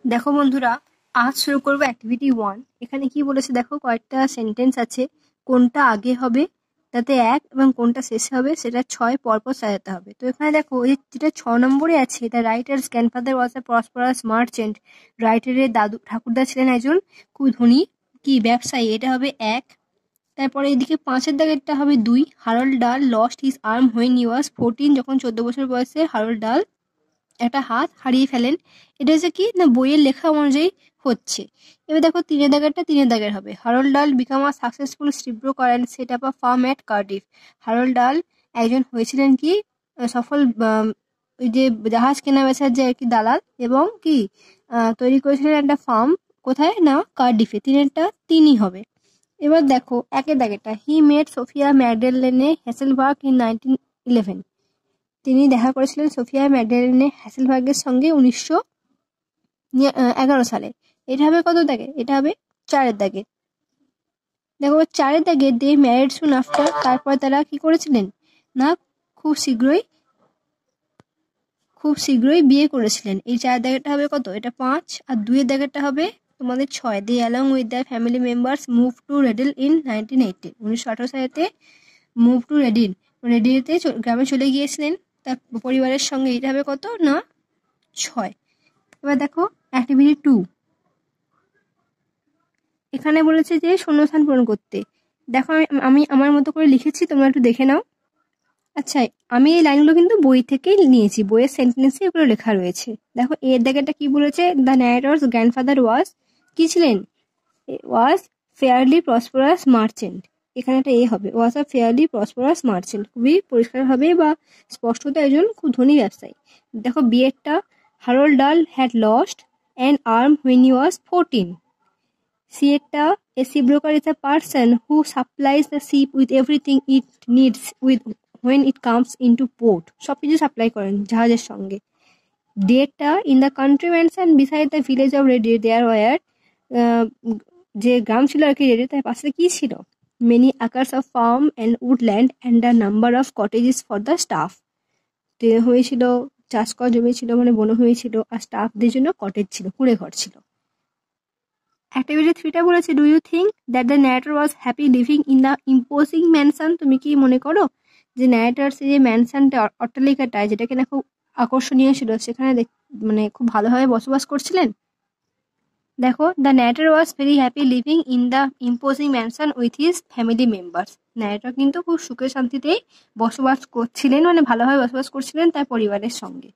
দেখো বন্ধুরা, আজ শুরু করবো অ্যাক্টিভিটি 1। এখানে কি বলেছে দেখো, কয়েকটা সেন্টেন্স আছে। কোনটা আগে হবে তাতে 1 এবং কোনটা শেষে হবে সেটা 6 পরপর সাজাতে হবে। তো এখানে দেখো এই যেটা 6 নম্বরে আছে, এটা রাইটার্স গ্র্যান্ডফাদার ওয়াজ আ প্রসপারাস মার্চেন্ট। রাইটারের দাদু ঠাকুরদা ছিলেন একজন খুব ধনী কি ব্যবসায়ী, এটা হবে 1। তারপরে এদিকে 5-এর দাগেরটা হবে 2। Harold Dahl lost his arm when he was 14, যখন 14 বছর বয়সে হারল্ড ডাল একটা হাত হারিয়ে ফেলেন। এটা হচ্ছে কি না, বইয়ের লেখা অনুযায়ী হচ্ছে। এবার দেখো 3-এর দাগেরটা 3-এর দাগের হবে। Harold Dahl became a successful ship broker and set up a firm at Cardiff. Harold Dahl একজন হয়েছিলেন কি সফল ওই যে জাহাজ কেনা বেচার যে আর কি দালাল, এবং কি তৈরি করেছিলেন একটা ফার্ম। কোথায় না, কার্ডিফে। 3-এরটা 3ই হবে। এবার দেখো 1-এর দাগেরটা, হি মেট সোফিয়া ম্যাগডালেনে হ্যাসেলবার্গ ইন 1911। তিনি দেখা করেছিলেন সোফিয়া ম্যাগডালেনে হ্যাসেলবার্গের সঙ্গে 1911 সালে। এটা হবে কত দাগে? এটা হবে 4-এর দাগে। দেখো 4-এর দাগে দে ম্যারিড সুন আফটার, তারপর তারা কি করেছিলেন না, খুব শীঘ্রই বিয়ে করেছিলেন। এই 4-এর দাগেরটা হবে কত? এটা 5। আর 2-এর দাগেরটা হবে তোমাদের 6। They along with the family members move to Radyr in 1918। 1918 সালেতে মুভ টু রেডিল, রেডিলতে গ্রামে চলে গিয়েছিলেন তার পরিবারের সঙ্গে। এটা হবে কত না, 6। এবার দেখো অ্যাক্টিভিটি 2। এখানে বলেছে যে শূন্যস্থান পূরণ করতে। দেখো আমি আমার মতো করে লিখেছি, তোমরা একটু দেখে নাও। আচ্ছা, আমি এই লাইনগুলো কিন্তু বই থেকেই নিয়েছি, বইয়ের সেন্টেন্সে এগুলো লেখা রয়েছে। দেখো এর দাগেটা কি বলেছে, দ্য ন্যারেটরস গ্র্যান্ডফাদার ওয়াজ কি ছিলেন, ওয়াজ ফেয়ারলি প্রসপারাস মার্চেন্ট। এখানে একটা এ হবে, ওয়াজ আ ফেয়ারলি প্রসপারাস মার্চেন্ট, খুবই পরিষ্কার হবে বা স্পষ্টত একজন খুব ধনী ব্যবসায়ী। দেখো বিয়েরটা, Harold Dahl had lost an arm when he was 14। সিয়েরটা, a ship broker is a person who supplies the ship with everything it needs with when it comes into port. সবকিছু সাপ্লাই করেন জাহাজের সঙ্গে। ডেটটা, in the country mansion beside the village of ready there war, যে গ্রাম ছিল আর কি ready, তার পাশে কি ছিল, many acres of farm and woodland and a number of cottages for the staff. হয়েছিল চাষ করা জমি ছিল, মানে বন হয়েছিল, আর স্টাফদের জন্য কটেজ ছিল, কুড়ে ঘর ছিল। অ্যাক্টিভিটি 3টা বলেছে, do you think that the narrator was happy living in the imposing mansion. তুমি কি মনে করো যে ন্যারেটর যে ম্যানশনটা, অট্টালিকাটা যেটা কিনা খুব আকর্ষণীয় ছিল, সেখানে মানে খুব ভালোভাবে বসবাস করছিলেন? দেখো the narrator was very happy living in the imposing mansion with his family members. Narrator কিন্তু খুব সুখে শান্তিতেই বসবাস করছিলেন, মানে ভালোভাবে বসবাস করছিলেন তার পরিবারের সঙ্গে।